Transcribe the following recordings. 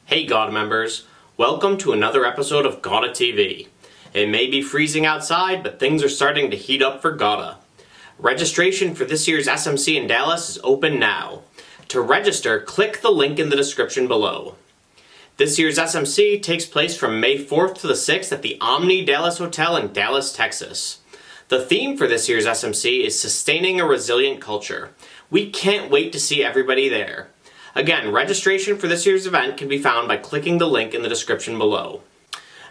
Hey GAWDA members, welcome to another episode of GAWDA TV. It may be freezing outside, but things are starting to heat up for GAWDA. Registration for this year's SMC in Dallas is open now. To register, click the link in the description below. This year's SMC takes place from May 4th to the 6th at the Omni Dallas Hotel in Dallas, Texas. The theme for this year's SMC is Sustaining a Resilient Culture. We can't wait to see everybody there. Again, registration for this year's event can be found by clicking the link in the description below.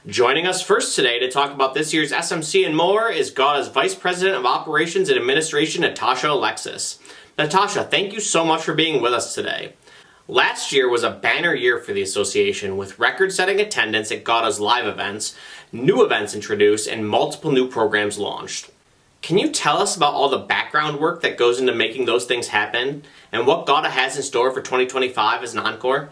Joining us first today to talk about this year's SMC and more is GAWDA's Vice President of Operations and Administration, Natasha Alexis. Natasha, thank you so much for being with us today. Last year was a banner year for the association with record-setting attendance at GAWDA's live events, new events introduced, and multiple new programs launched. Can you tell us about all the background work that goes into making those things happen and what GAWDA has in store for 2025 as an encore?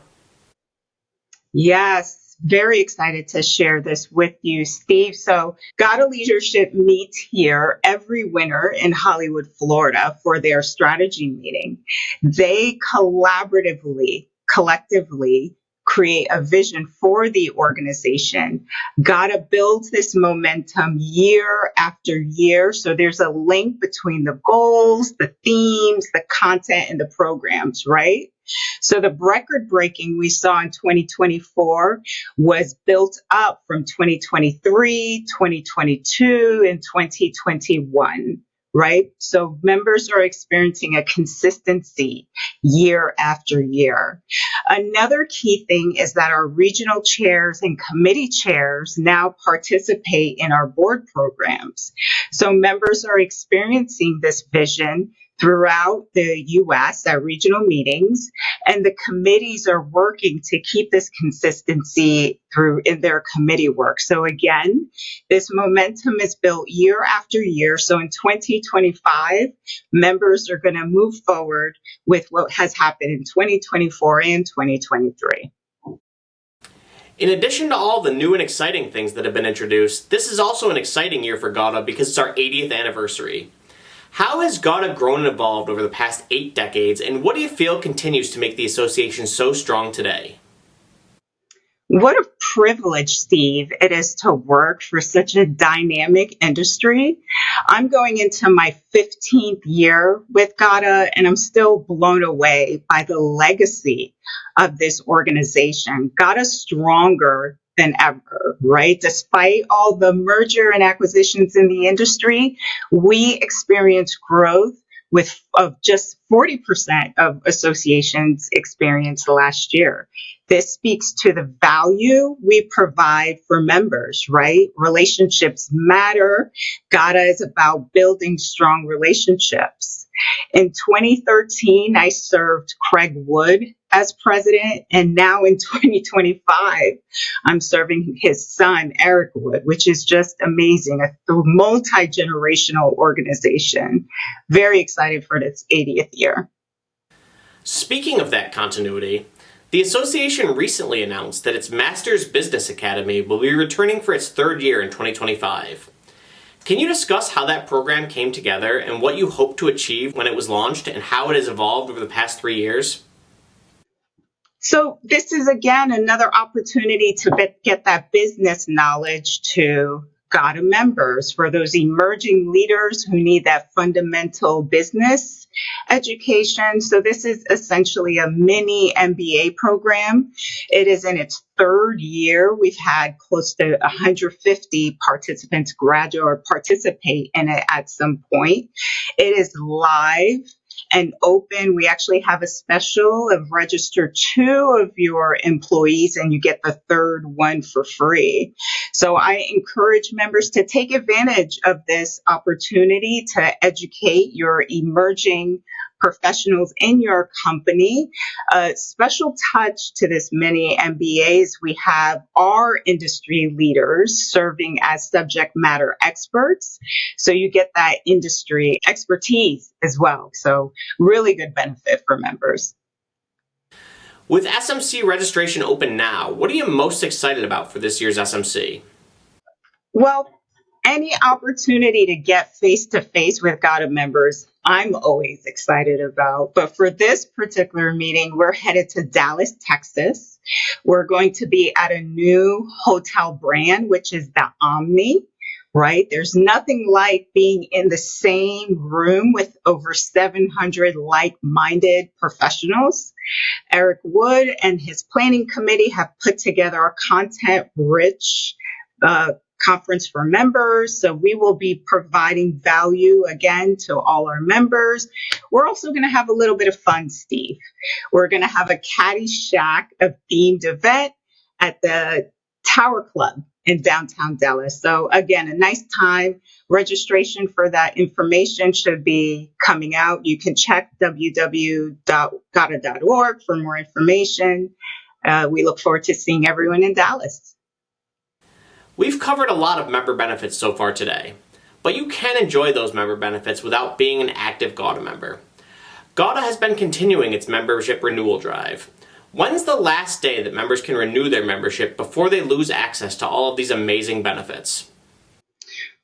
Yes, very excited to share this with you, Steve. So GAWDA leadership meets here every winter in Hollywood, Florida for their strategy meeting. They collectively create a vision for the organization. GAWDA builds this momentum year after year. So there's a link between the goals, the themes, the content, and the programs, right? So the record breaking we saw in 2024 was built up from 2023, 2022, and 2021. Right? So members are experiencing a consistency year after year. Another key thing is that our regional chairs and committee chairs now participate in our board programs. So members are experiencing this vision throughout the U.S. at regional meetings, and the committees are working to keep this consistency through in their committee work. So again, this momentum is built year after year. So in 2025, members are going to move forward with what has happened in 2024 and 2023. In addition to all the new and exciting things that have been introduced, this is also an exciting year for GAWDA because it's our 80th anniversary. How has GAWDA grown and evolved over the past 8 decades, and what do you feel continues to make the association so strong today? What a privilege, Steve, it is to work for such a dynamic industry. I'm going into my 15th year with GAWDA, and I'm still blown away by the legacy of this organization. GAWDA's stronger than ever, right? Despite all the merger and acquisitions in the industry, we experienced growth of just 40% of associations experienced last year. This speaks to the value we provide for members, right? Relationships matter. GAWDA is about building strong relationships. In 2013, I served Craig Wood as president, and now in 2025, I'm serving his son, Eric Wood, which is just amazing, a multi-generational organization. Very excited for its 80th year. Speaking of that continuity, the association recently announced that its Master's Business Academy will be returning for its 3rd year in 2025. Can you discuss how that program came together and what you hope to achieve when it was launched and how it has evolved over the past 3 years? So this is, again, another opportunity to get that business knowledge to GAWDA members, for those emerging leaders who need that fundamental business education. So this is essentially a mini MBA program. It is in its 3rd year. We've had close to 150 participants graduate or participate in it at some point. It is live and open. We actually have a special of register 2 of your employees and you get the 3rd one for free. So I encourage members to take advantage of this opportunity to educate your emerging professionals in your company. A special touch to this mini MBAs, we have our industry leaders serving as subject matter experts. So you get that industry expertise as well. So really good benefit for members. With SMC registration open now, what are you most excited about for this year's SMC? Well, Any opportunity to get face to face with GAWDA members, I'm always excited about. But for this particular meeting, we're headed to Dallas, Texas. We're going to be at a new hotel brand, which is the Omni, right? There's nothing like being in the same room with over 700 like-minded professionals. Eric Wood and his planning committee have put together a content-rich conference for members. So we will be providing value again to all our members. We're also going to have a little bit of fun, Steve. We're going to have a Caddyshack, a themed event at the Tower Club in downtown Dallas. So again, a nice time. Registration for that information should be coming out. You can check www.gawda.org for more information. We look forward to seeing everyone in Dallas. We've covered a lot of member benefits so far today, but you can enjoy those member benefits without being an active GAWDA member. GAWDA has been continuing its membership renewal drive. When's the last day that members can renew their membership before they lose access to all of these amazing benefits?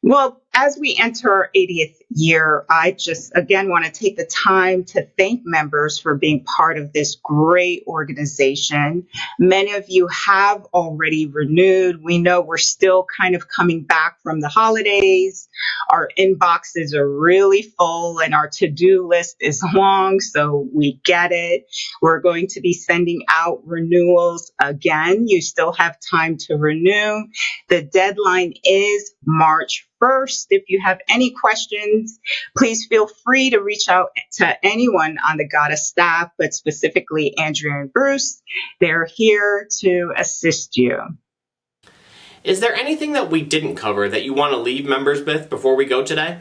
Well, as we enter our 80th year, I just again want to take the time to thank members for being part of this great organization. Many of you have already renewed. We know we're still kind of coming back from the holidays. Our inboxes are really full and our to-do list is long, so we get it. We're going to be sending out renewals again. You still have time to renew. The deadline is March 1st. If you have any questions, please feel free to reach out to anyone on the GAWDA staff, but specifically Andrea and Bruce. They're here to assist you. Is there anything that we didn't cover that you want to leave members with before we go today?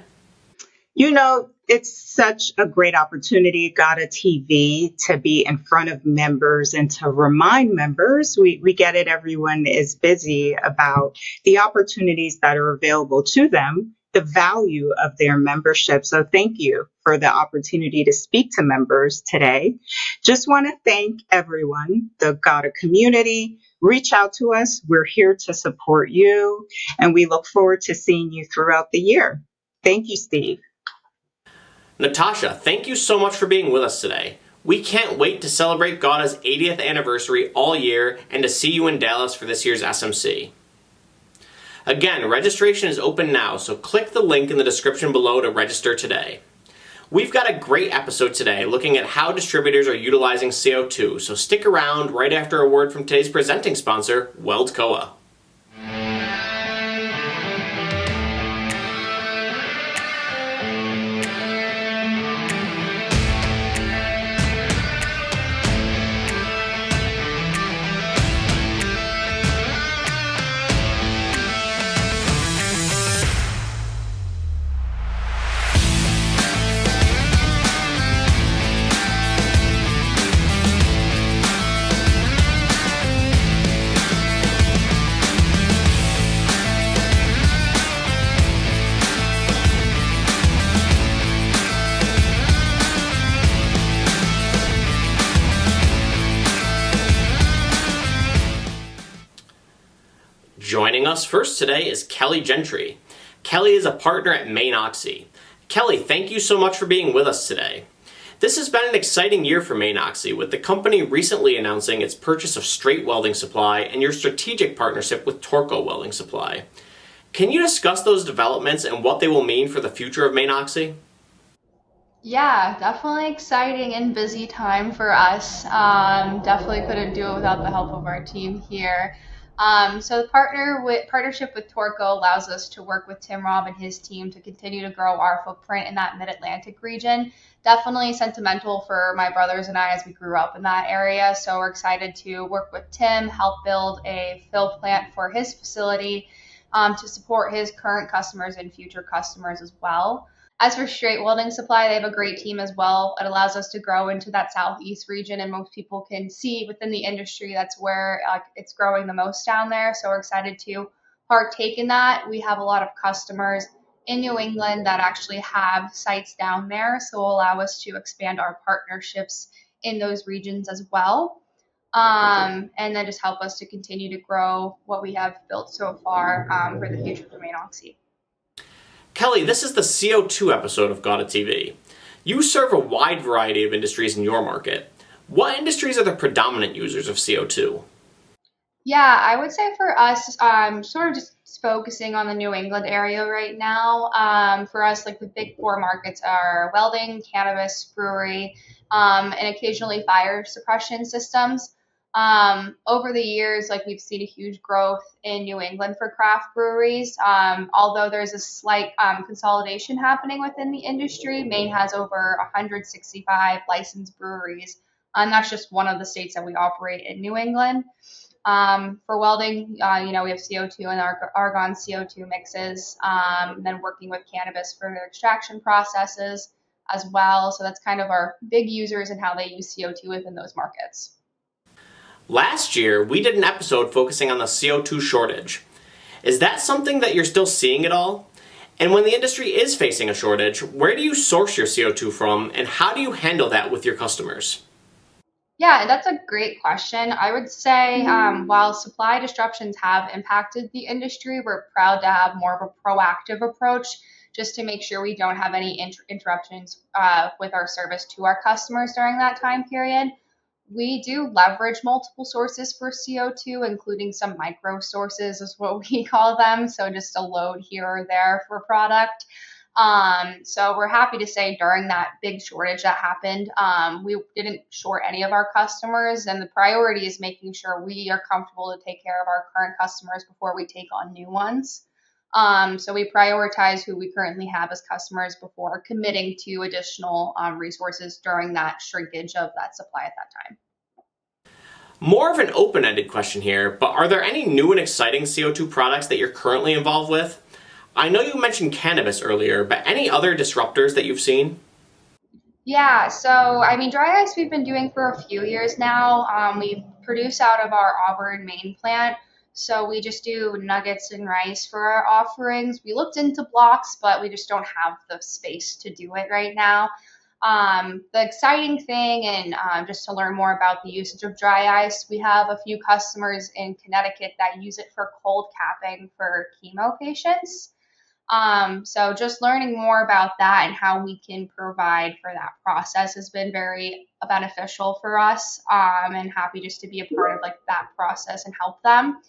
You know, it's such a great opportunity, GAWDA TV, to be in front of members and to remind members. We get it, everyone is busy about the opportunities that are available to them, the value of their membership. So thank you for the opportunity to speak to members today. Just want to thank everyone, the GAWDA community. Reach out to us. We're here to support you, and we look forward to seeing you throughout the year. Thank you, Steve. Natasha, thank you so much for being with us today. We can't wait to celebrate GAWDA's 80th anniversary all year and to see you in Dallas for this year's SMC. Again, registration is open now, so click the link in the description below to register today. We've got a great episode today looking at how distributors are utilizing CO2, so stick around right after a word from today's presenting sponsor, Weldcoa. Joining us first today is Kelly Gentry. Kelly is a partner at Maine. Kelly, thank you so much for being with us today. This has been an exciting year for Maine, with the company recently announcing its purchase of Straight Welding Supply and your strategic partnership with Torco Welding Supply. Can you discuss those developments and what they will mean for the future of Maine? Yeah, definitely exciting and busy time for us. Definitely couldn't do it without the help of our team here. So the partnership with Torco allows us to work with Tim Robb and his team to continue to grow our footprint in that Mid-Atlantic region. Definitely sentimental for my brothers and I as we grew up in that area. So we're excited to work with Tim, help build a fill plant for his facility to support his current customers and future customers as well. As for Straight Welding Supply, they have a great team as well. It allows us to grow into that Southeast region, and most people can see within the industry that's where it's growing the most down there. So we're excited to partake in that. We have a lot of customers in New England that actually have sites down there, so will allow us to expand our partnerships in those regions as well. And then just help us to continue to grow what we have built so far for the future for Maine. Kelly, this is the CO2 episode of GAWDA TV. You serve a wide variety of industries in your market. What industries are the predominant users of CO2? Yeah, I would say for us, sort of just focusing on the New England area right now. For us, like the big four markets are welding, cannabis, brewery, and occasionally fire suppression systems. Over the years, like we've seen a huge growth in New England for craft breweries. Although there's a slight consolidation happening within the industry, Maine has over 165 licensed breweries, and that's just one of the states that we operate in New England. For welding, we have CO2 and argon CO2 mixes, and then working with cannabis for their extraction processes as well. So that's kind of our big users and how they use CO2 within those markets. Last year, we did an episode focusing on the CO2 shortage. Is that something that you're still seeing at all? And when the industry is facing a shortage, where do you source your CO2 from, and how do you handle that with your customers? Yeah, that's a great question. I would say while supply disruptions have impacted the industry, we're proud to have more of a proactive approach just to make sure we don't have any interruptions with our service to our customers during that time period. We do leverage multiple sources for CO2, including some micro sources, is what we call them. So just a load here or there for product. So we're happy to say during that big shortage that happened, we didn't short any of our customers, and the priority is making sure we are comfortable to take care of our current customers before we take on new ones. So we prioritize who we currently have as customers before committing to additional resources during that shrinkage of that supply at that time. More of an open-ended question here, but are there any new and exciting CO2 products that you're currently involved with? I know you mentioned cannabis earlier, but any other disruptors that you've seen? Yeah, so I mean, dry ice we've been doing for a few years now. We produce out of our Auburn, Maine plant. So we just do nuggets and rice for our offerings. We looked into blocks, but we just don't have the space to do it right now. The exciting thing, and just to learn more about the usage of dry ice, we have a few customers in Connecticut that use it for cold capping for chemo patients. So just learning more about that and how we can provide for that process has been very beneficial for us, and happy just to be a part of like that process and help them.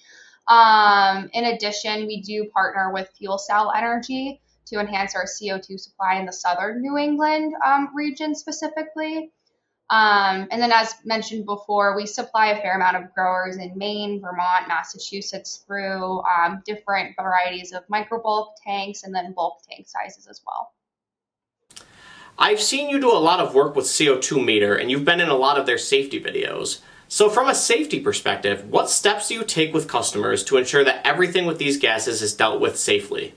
In addition, we do partner with fuel cell energy to enhance our CO2 supply in the southern New England region specifically. And then, as mentioned before, we supply a fair amount of growers in Maine, Vermont, Massachusetts through different varieties of micro bulk tanks and then bulk tank sizes as well. I've seen you do a lot of work with CO2Meter, and you've been in a lot of their safety videos. So from a safety perspective, what steps do you take with customers to ensure that everything with these gases is dealt with safely?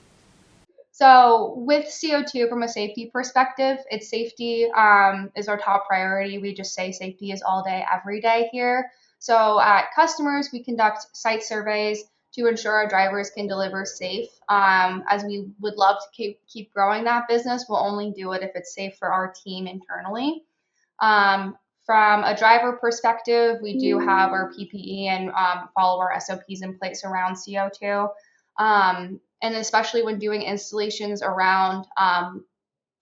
So with CO2, from a safety perspective, its safety is our top priority. We just say safety is all day, every day here. So at customers, we conduct site surveys to ensure our drivers can deliver safe. As we would love to keep growing that business, we'll only do it if it's safe for our team internally. From a driver perspective, we do have our PPE and follow our SOPs in place around CO2. And especially when doing installations around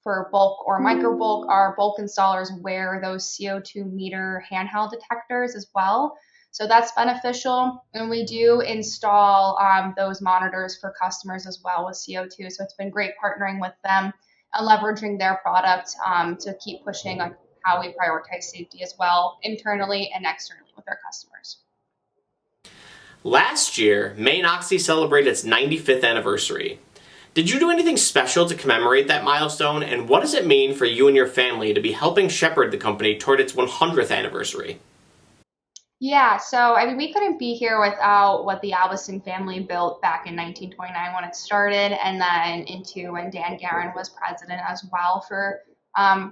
for bulk or micro bulk, our bulk installers wear those CO2Meter handheld detectors as well. So that's beneficial. And we do install those monitors for customers as well with CO2. So it's been great partnering with them and leveraging their product to keep pushing on how we prioritize safety as well, internally and externally with our customers. Last year, Maine Oxy celebrated its 95th anniversary. Did you do anything special to commemorate that milestone, and what does it mean for you and your family to be helping shepherd the company toward its 100th anniversary? Yeah, so I mean, we couldn't be here without what the Allison family built back in 1929 when it started, and then into when Dan Guerin was president as well for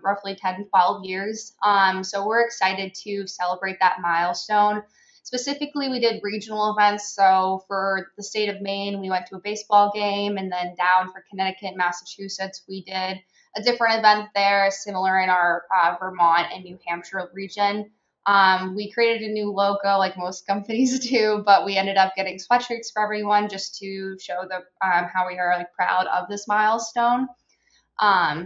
roughly 10, 12 years. So we're excited to celebrate that milestone. Specifically, we did regional events. So for the state of Maine, we went to a baseball game, and then down for Connecticut and Massachusetts, we did a different event there, similar in our Vermont and New Hampshire region. We created a new logo like most companies do, but we ended up getting sweatshirts for everyone just to show the how we are like proud of this milestone.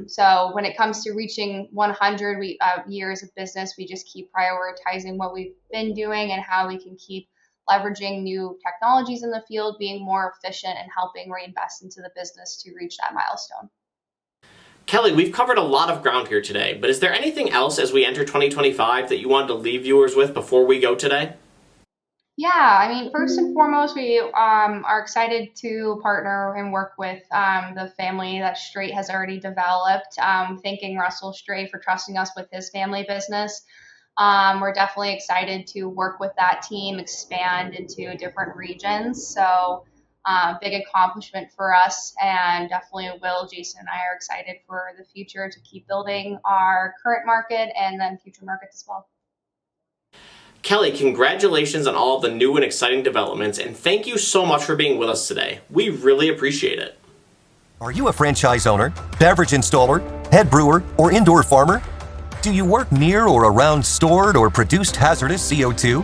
So when it comes to reaching 100 years of business, we just keep prioritizing what we've been doing and how we can keep leveraging new technologies in the field, being more efficient and helping reinvest into the business to reach that milestone. Kelly, we've covered a lot of ground here today, but is there anything else as we enter 2025 that you wanted to leave viewers with before we go today? Yeah, I mean, first and foremost, we are excited to partner and work with the family that Straight has already developed. Thanking Russell Straight for trusting us with his family business. We're definitely excited to work with that team, expand into different regions. So, big accomplishment for us, and definitely Will, Jason, and I are excited for the future to keep building our current market and then future markets as well. Kelly, congratulations on all of the new and exciting developments, and thank you so much for being with us today. We really appreciate it. Are you a franchise owner, beverage installer, head brewer, or indoor farmer? Do you work near or around stored or produced hazardous CO2?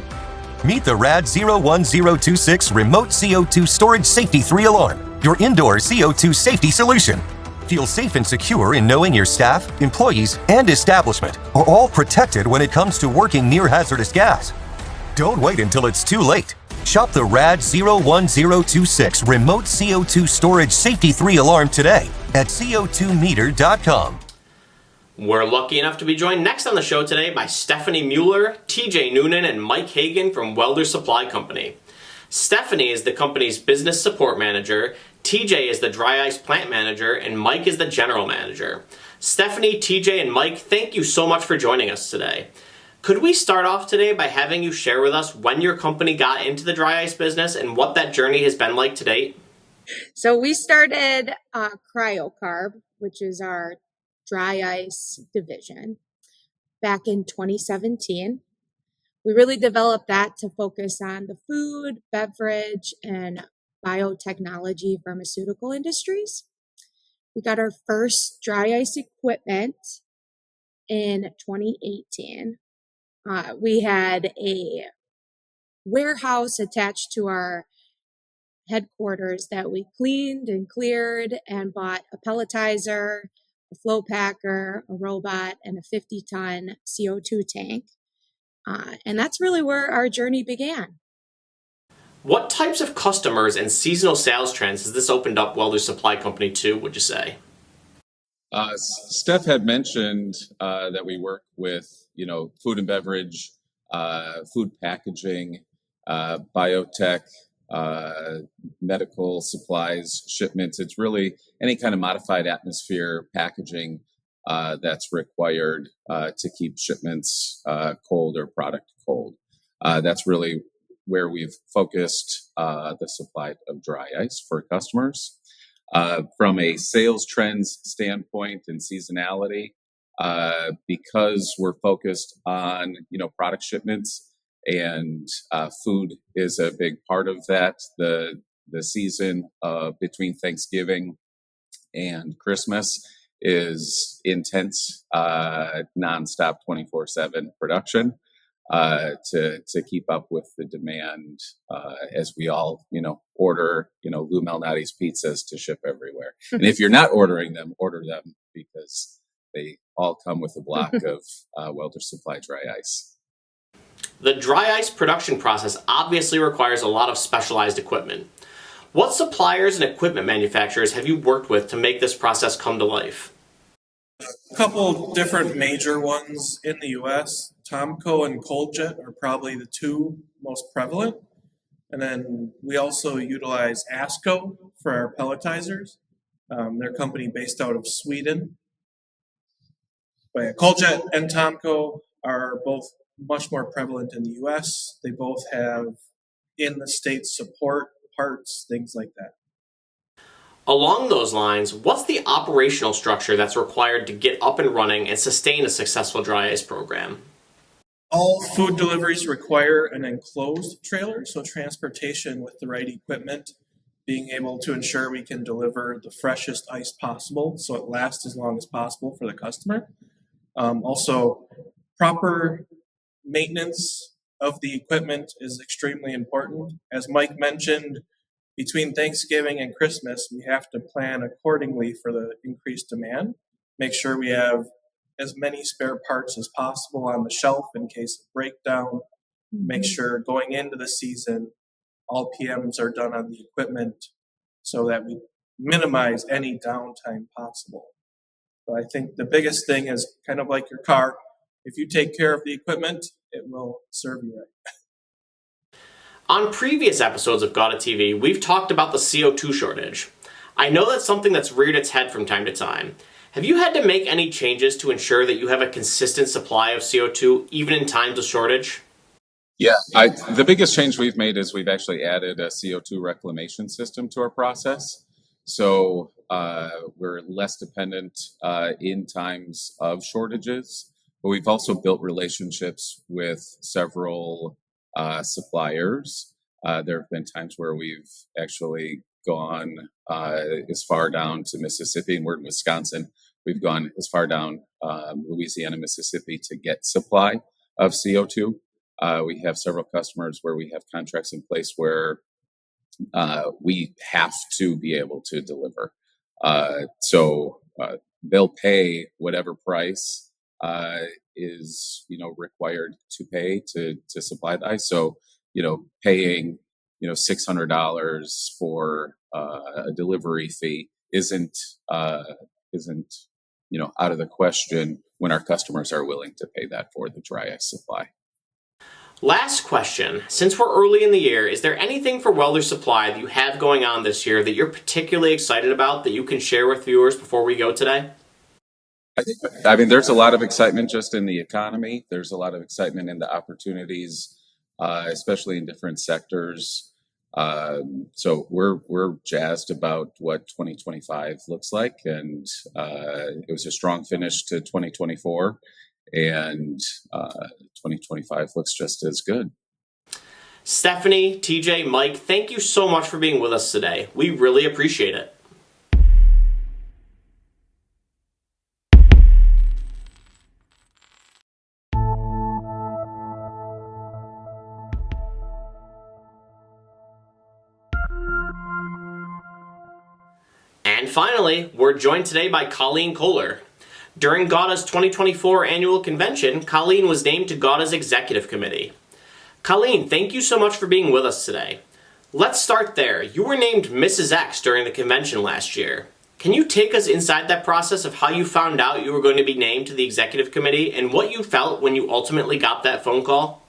Meet the RAD 01026 Remote CO2 Storage Safety 3 Alarm, your indoor CO2 safety solution. Feel safe and secure in knowing your staff, employees, and establishment are all protected when it comes to working near hazardous gas. Don't wait until it's too late. Shop the RAD 01026 Remote CO2 Storage Safety 3 Alarm today at CO2Meter.com. We're lucky enough to be joined next on the show today by Stephanie Mueller, TJ Noonan, and Mike Hagen from Welders Supply Company. Stephanie is the company's business support manager, TJ is the dry ice plant manager, and Mike is the general manager. Stephanie, TJ, and Mike, thank you so much for joining us today. Could we start off today by having you share with us when your company got into the dry ice business and what that journey has been like to date? So we started CryoCarb, which is our dry ice division, back in 2017. We really developed that to focus on the food, beverage, and biotechnology pharmaceutical industries. We got our first dry ice equipment in 2018. We had a warehouse attached to our headquarters that we cleaned and cleared and bought a pelletizer, a flow packer, a robot, and a 50-ton CO2 tank. And that's really where our journey began. What types of customers and seasonal sales trends has this opened up Welders Supply Company to, would you say? Steph had mentioned that we work with, food and beverage, food packaging, biotech, medical supplies shipments. It's really any kind of modified atmosphere packaging that's required to keep shipments cold or product cold. That's really where we've focused the supply of dry ice for customers. From a sales trends standpoint and seasonality, because we're focused on, product shipments and food is a big part of that. The season between Thanksgiving and Christmas is intense, nonstop 24/7 production to keep up with the demand as we all, order, Lou Malnati's pizzas to ship everywhere. And if you're not ordering them, order them because they all come with a block of Welders Supply dry ice. The dry ice production process obviously requires a lot of specialized equipment. What suppliers and equipment manufacturers have you worked with to make this process come to life? A couple different major ones in the U.S. Tomco and ColdJet are probably the two most prevalent. And then we also utilize ASCO for our pelletizers. They're a company based out of Sweden. But yeah, ColdJet and Tomco are both much more prevalent in the U.S. They both have in-the-state support, parts, things like that. Along those lines, what's the operational structure that's required to get up and running and sustain a successful dry ice program? All food deliveries require an enclosed trailer, so transportation with the right equipment, being able to ensure we can deliver the freshest ice possible so it lasts as long as possible for the customer. Also, proper maintenance of the equipment is extremely important. As Mike mentioned, between Thanksgiving and Christmas, we have to plan accordingly for the increased demand. Make sure we have as many spare parts as possible on the shelf in case of breakdown. Make sure going into the season, all PMs are done on the equipment so that we minimize any downtime possible. So I think the biggest thing is kind of like your car. If you take care of the equipment, it will serve you right. On previous episodes of GAWDA TV, we've talked about the CO2 shortage. I know that's something that's reared its head from time to time. Have you had to make any changes to ensure that you have a consistent supply of CO2 even in times of shortage? Yeah, the biggest change we've made is we've actually added a CO2 reclamation system to our process. So we're less dependent in times of shortages, but we've also built relationships with several suppliers. There have been times where we've actually gone as far down to Mississippi, and we're in Wisconsin. We've gone as far down Louisiana, Mississippi to get supply of CO2. We have several customers where we have contracts in place where we have to be able to deliver. So they'll pay whatever price is required to pay to supply the ice. So paying $600 for a delivery fee isn't out of the question when our customers are willing to pay that for the dry ice supply. Last question. Since we're early in the year, is there anything for Welders Supply that you have going on this year that you're particularly excited about that you can share with viewers before we go today? I mean, there's a lot of excitement just in the economy. There's a lot of excitement in the opportunities, especially in different sectors. So we're jazzed about what 2025 looks like, and it was a strong finish to 2024. And 2025 looks just as good. Stephanie, TJ, Mike, thank you so much for being with us today. We really appreciate it. And finally, we're joined today by Colleen Kohler. During GAWDA's 2024 annual convention, Colleen was named to GAWDA's executive committee. Colleen, thank you so much for being with us today. Let's start there. You were named Mrs. X during the convention last year. Can you take us inside that process of how you found out you were going to be named to the executive committee and what you felt when you ultimately got that phone call?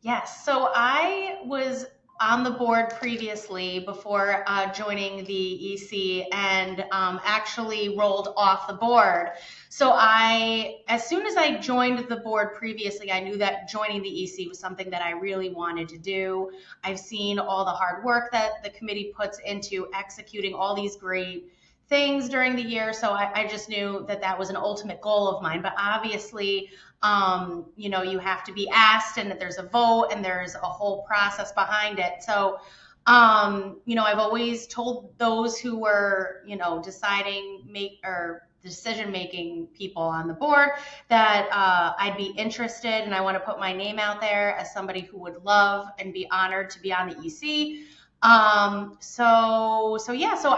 Yes, so I was on the board previously before joining the EC and actually rolled off the board. So as soon as I joined the board previously, I knew that joining the EC was something that I really wanted to do. I've seen all the hard work that the committee puts into executing all these great things during the year. So I just knew that that was an ultimate goal of mine. But obviously, you have to be asked and that there's a vote and there's a whole process behind it. So, I've always told those who were, decision-making people on the board that I'd be interested, and I want to put my name out there as somebody who would love and be honored to be on the EC. So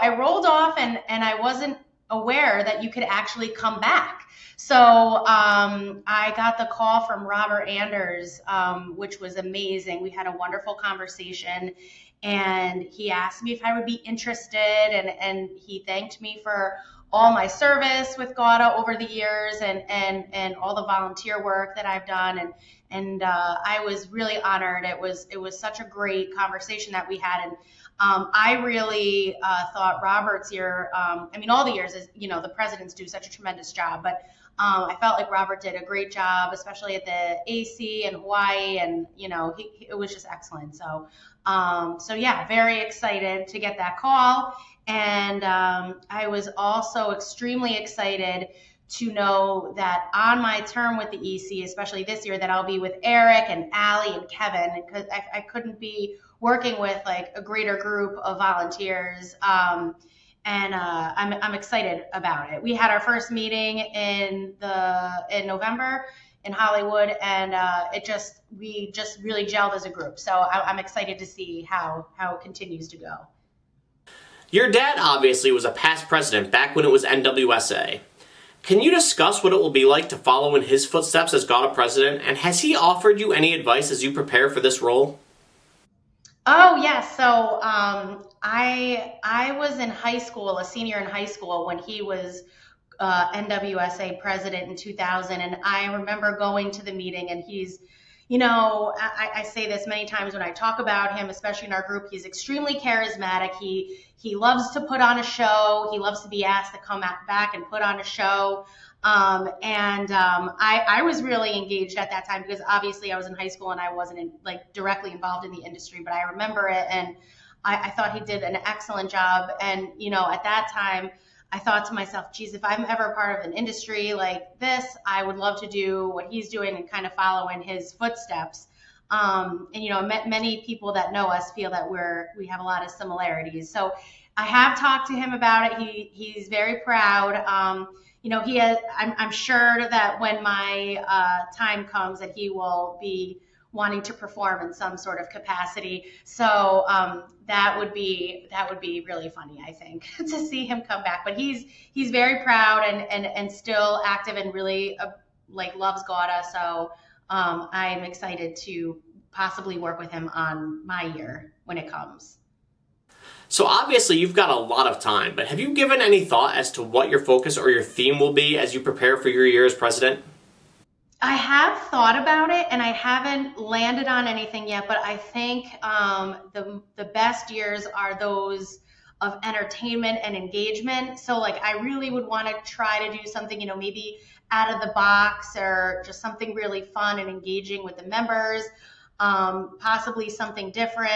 I rolled off and I wasn't aware that you could actually come back. So I got the call from Robert Anders, which was amazing. We had a wonderful conversation, and he asked me if I would be interested, and he thanked me for all my service with GAWDA over the years and all the volunteer work that I've done. And I was really honored. It was such a great conversation that we had. And I really thought Robert's year, all the years, the presidents do such a tremendous job, but I felt like Robert did a great job, especially at the AC in Hawaii, and it was just excellent. So very excited to get that call, and I was also extremely excited to know that on my term with the EC, especially this year, that I'll be with Eric and Allie and Kevin, because I couldn't be working with like a greater group of volunteers. And I'm excited about it. We had our first meeting in November, in Hollywood, and we just really gelled as a group. So I'm excited to see how it continues to go. Your dad obviously was a past president back when it was NWSA. Can you discuss what it will be like to follow in his footsteps as GAWDA president, and has he offered you any advice as you prepare for this role? Oh, yes. So I was in high school, a senior in high school, when he was NWSA president in 2000. And I remember going to the meeting, and he's, I say this many times when I talk about him, especially in our group, he's extremely charismatic. He loves to put on a show. He loves to be asked to come back and put on a show. I was really engaged at that time because obviously I was in high school and I wasn't directly involved in the industry, but I remember it, and I thought he did an excellent job. And, at that time, I thought to myself, geez, if I'm ever part of an industry like this, I would love to do what he's doing and kind of follow in his footsteps. Many people that know us feel that we have a lot of similarities. So I have talked to him about it. He's very proud. I'm sure that when my time comes that he will be wanting to perform in some sort of capacity. So that would be really funny, I think, to see him come back. But he's very proud and still active and really loves GAWDA. So I'm excited to possibly work with him on my year when it comes. So obviously you've got a lot of time, but have you given any thought as to what your focus or your theme will be as you prepare for your year as president? I have thought about it, and I haven't landed on anything yet, but I think the best years are those of entertainment and engagement. So I really would want to try to do something, maybe out of the box or just something really fun and engaging with the members, possibly something different.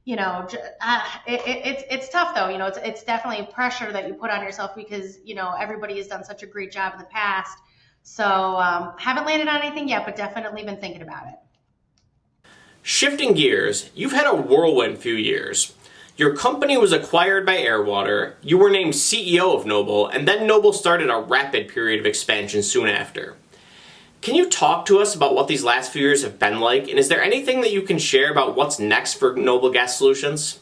It's tough though. It's definitely pressure that you put on yourself because, everybody has done such a great job in the past. So haven't landed on anything yet, but definitely been thinking about it. Shifting gears, you've had a whirlwind few years. Your company was acquired by Airwater, you were named CEO of Noble, and then Noble started a rapid period of expansion soon after. Can you talk to us about what these last few years have been like, and is there anything that you can share about what's next for Noble Gas Solutions?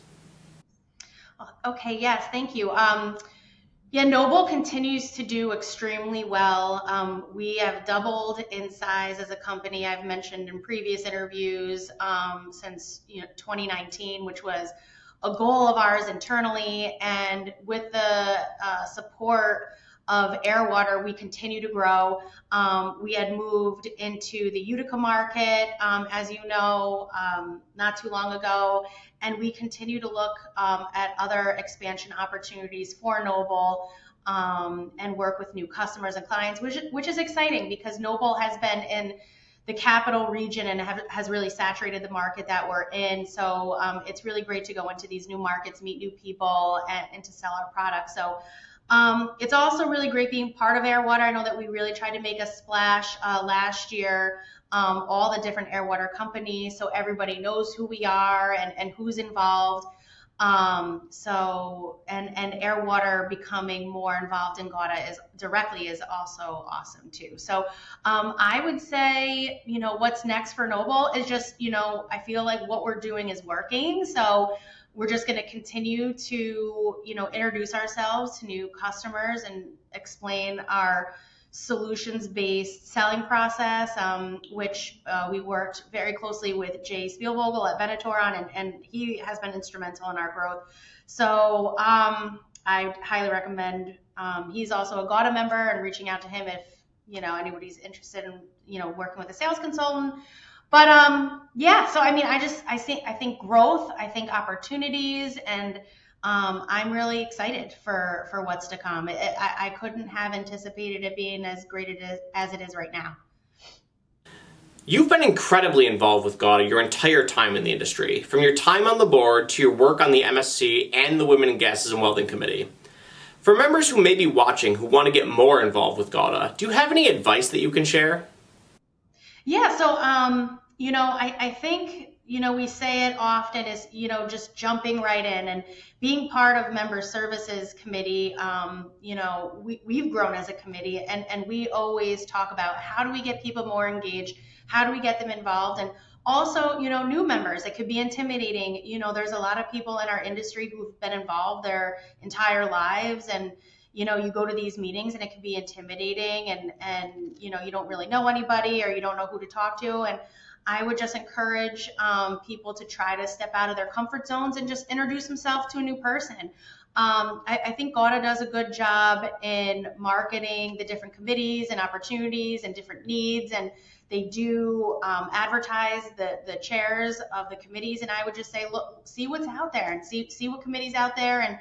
Okay, yes, thank you. Noble continues to do extremely well. We have doubled in size as a company. I've mentioned in previous interviews since 2019, which was a goal of ours internally, and with the support of Airwater, we continue to grow. We had moved into the Utica market, as you know, not too long ago, and we continue to look at other expansion opportunities for Noble and work with new customers and clients, which is exciting because Noble has been in the capital region and has really saturated the market that we're in. So it's really great to go into these new markets, meet new people, and to sell our products. So it's also really great being part of Airwater. I know that we really tried to make a splash last year, all the different Airwater companies, so everybody knows who we are and who's involved. And Airwater becoming more involved in GAWDA is also awesome too. So I would say, what's next for Noble is just, I feel like what we're doing is working. So we're just going to continue to, introduce ourselves to new customers and explain our solutions-based selling process, which we worked very closely with Jay Spielvogel at Venator on, and he has been instrumental in our growth. So I highly recommend, he's also a GAWDA member, and reaching out to him if, anybody's interested in, working with a sales consultant. But so I think growth, I think opportunities, and I'm really excited for what's to come. I couldn't have anticipated it being as great as it is right now. You've been incredibly involved with GAWDA your entire time in the industry, from your time on the board to your work on the MSC and the Women in Gases and Welding Committee. For members who may be watching who want to get more involved with GAWDA, do you have any advice that you can share? Yeah, so I think we say it often is, just jumping right in and being part of member services committee. We've grown as a committee, and we always talk about how do we get people more engaged? How do we get them involved? And also, new members, it could be intimidating. There's a lot of people in our industry who've been involved their entire lives, and you go to these meetings and it can be intimidating, and you don't really know anybody, or you don't know who to talk to. And I would just encourage people to try to step out of their comfort zones and just introduce themselves to a new person. I think GAWDA does a good job in marketing the different committees and opportunities and different needs, and they do advertise the chairs of the committees. And I would just say, look, see what's out there and see what committee's out there, and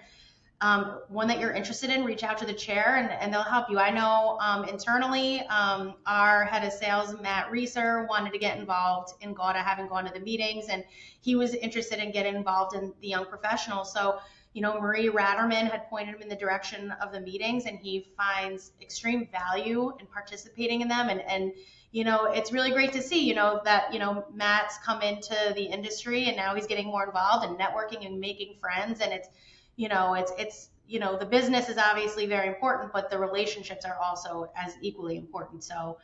one that you're interested in, reach out to the chair and they'll help you. I know internally, our head of sales, Matt Reeser, wanted to get involved in GAWDA, having gone to the meetings, and he was interested in getting involved in the young professionals. So, Marie Ratterman had pointed him in the direction of the meetings, and he finds extreme value in participating in them. And it's really great to see, that, Matt's come into the industry and now he's getting more involved in networking and making friends. And it's the business is obviously very important, but the relationships are also as equally important. So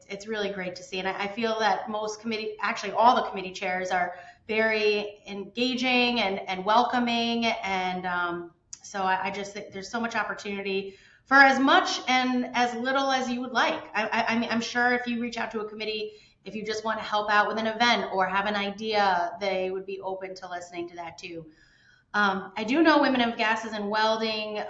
it's really great to see. And I feel that actually all the committee chairs are very engaging and welcoming. And so I just think there's so much opportunity for as much and as little as you would like. I mean, I'm sure if you reach out to a committee, if you just want to help out with an event or have an idea, they would be open to listening to that too. I do know Women of Gases and Welding,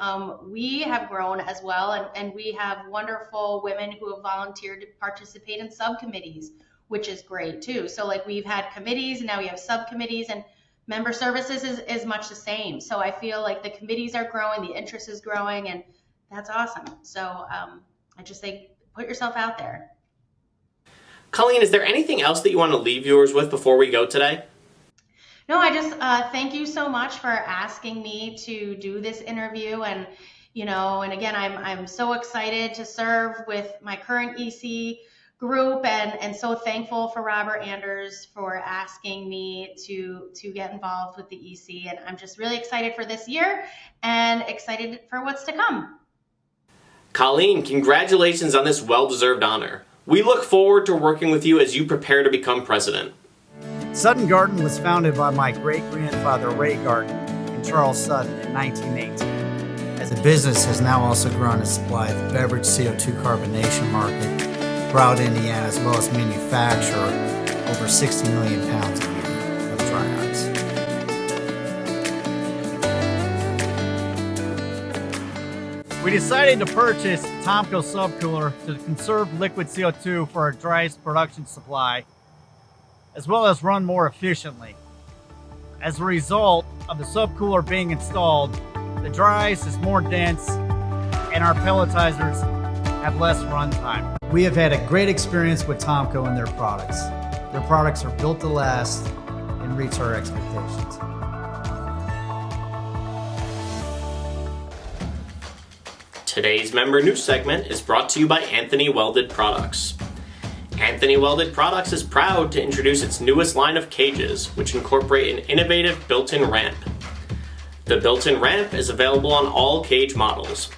we have grown as well, and we have wonderful women who have volunteered to participate in subcommittees, which is great too. So like we've had committees and now we have subcommittees, and member services is much the same. So I feel like the committees are growing, the interest is growing, and that's awesome. So I just say, put yourself out there. Colleen, is there anything else that you want to leave viewers with before we go today? No, I just thank you so much for asking me to do this interview, and and again, I'm so excited to serve with my current EC group, and so thankful for Robert Anders for asking me to get involved with the EC, and I'm just really excited for this year and excited for what's to come. Colleen, congratulations on this well-deserved honor. We look forward to working with you as you prepare to become president. Sutton Garden was founded by my great-grandfather Ray Garden and Charles Sutton in 1918. As a business has now also grown to supply the beverage CO2 carbonation market throughout Indiana, as well as manufacture over 60 million pounds a year of dry ice. We decided to purchase the Tomco subcooler to conserve liquid CO2 for our dry ice production supply, as well as run more efficiently. As a result of the subcooler being installed, the dry ice is more dense and our pelletizers have less runtime. We have had a great experience with Tomco and their products. Their products are built to last and reach our expectations. Today's member news segment is brought to you by Anthony Welded Products. Anthony Welded Products is proud to introduce its newest line of cages, which incorporate an innovative built-in ramp. The built-in ramp is available on all cage models.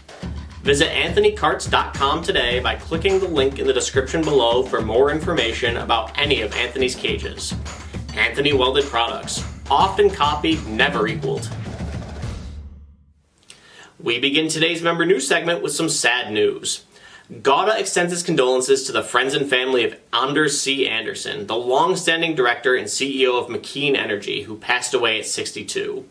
Visit anthonycarts.com today by clicking the link in the description below for more information about any of Anthony's cages. Anthony Welded Products, often copied, never equaled. We begin today's member news segment with some sad news. GAWDA extends its condolences to the friends and family of Anders C. Anderson, the long-standing director and CEO of McKean Energy, who passed away at 62.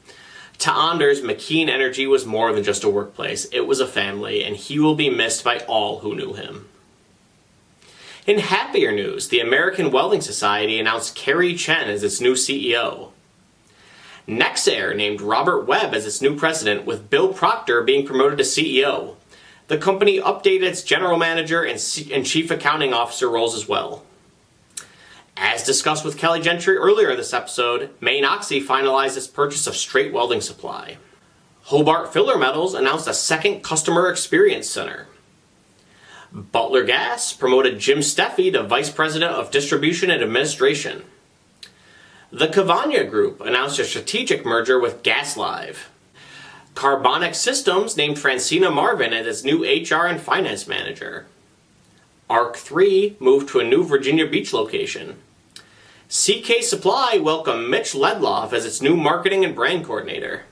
To Anders, McKean Energy was more than just a workplace. It was a family, and he will be missed by all who knew him. In happier news, the American Welding Society announced Carrie Chen as its new CEO. Nexair named Robert Webb as its new president, with Bill Proctor being promoted to CEO. The company updated its general manager and chief accounting officer roles as well. As discussed with Kelly Gentry earlier in this episode, Maine Oxy finalized its purchase of straight welding supply. Hobart Filler Metals announced a second customer experience center. Butler Gas promoted Jim Steffi to Vice President of Distribution and Administration. The Cavagna Group announced a strategic merger with GasLive. Carbonic Systems named Francina Marvin as its new HR and finance manager. ARC3 moved to a new Virginia Beach location. CK Supply welcomed Mitch Ledloff as its new marketing and brand coordinator.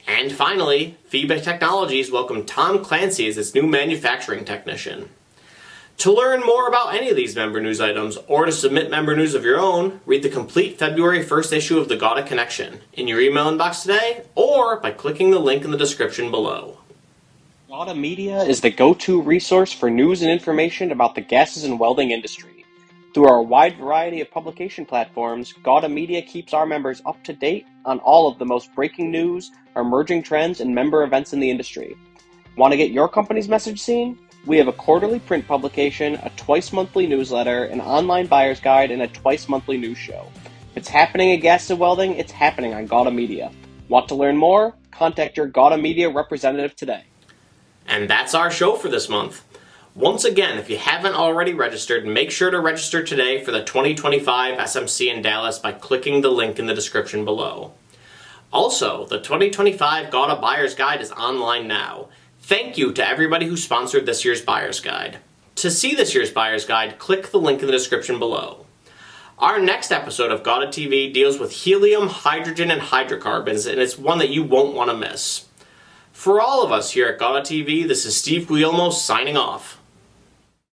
And finally, FIBA Technologies welcomed Tom Clancy as its new manufacturing technician. To learn more about any of these member news items, or to submit member news of your own, read the complete February 1st issue of the GAWDA Connection in your email inbox today, or by clicking the link in the description below. GAWDA Media is the go-to resource for news and information about the gases and welding industry. Through our wide variety of publication platforms, GAWDA Media keeps our members up to date on all of the most breaking news, emerging trends, and member events in the industry. Want to get your company's message seen? We have a quarterly print publication, a twice-monthly newsletter, an online buyer's guide, and a twice-monthly news show. If it's happening in gas and welding, it's happening on GAWDA Media. Want to learn more? Contact your GAWDA Media representative today. And that's our show for this month. Once again, if you haven't already registered, make sure to register today for the 2025 SMC in Dallas by clicking the link in the description below. Also, the 2025 GAWDA Buyer's Guide is online now. Thank you to everybody who sponsored this year's Buyer's Guide. To see this year's Buyer's Guide, click the link in the description below. Our next episode of GAWDA TV deals with helium, hydrogen, and hydrocarbons, and it's one that you won't want to miss. For all of us here at GAWDA TV, this is Steve Guillermo signing off.